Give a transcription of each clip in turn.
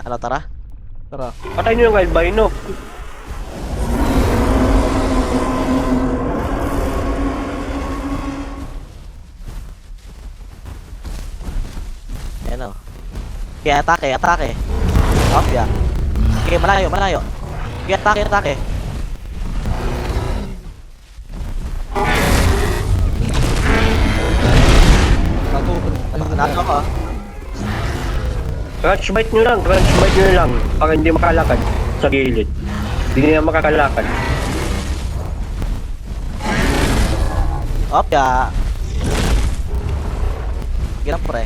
Ano, tara? Tara. Patay nyo yung albino. Ayan o. Okay, atake. Opya. Okay, malayo. Okay, atake. Bago. Nato ko. Crunch bite nyo lang. Para hindi makalakad sa gilid. Hindi na makakalakad. Opya. Girang pre.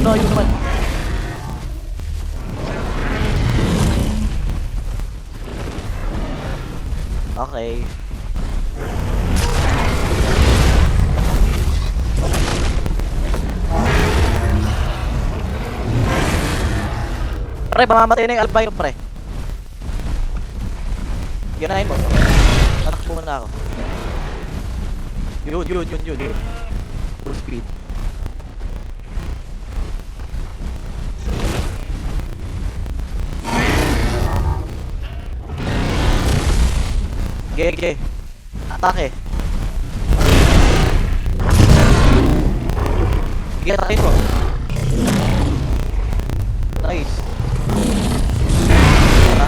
No, yun naman. Okay. Pre, mamamatay na yung albino, pre. Ganahin mo. Tatakbo muna ako. Yun. Full speed. Gege. Atake. Sige, atake ko. Nice. Tara.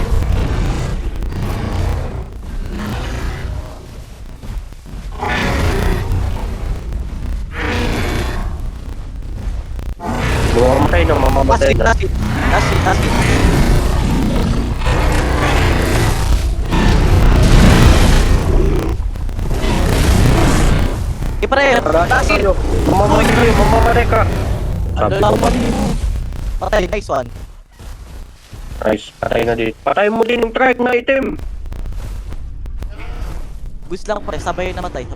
Mamamatay na. Last hit. Pre, last hit. Mamamatay ka. Ano lang mali mo? Patay, nice one. Nice, patay na din. Patay mo din yung trike na item. Boost lang pre, sabay namatay.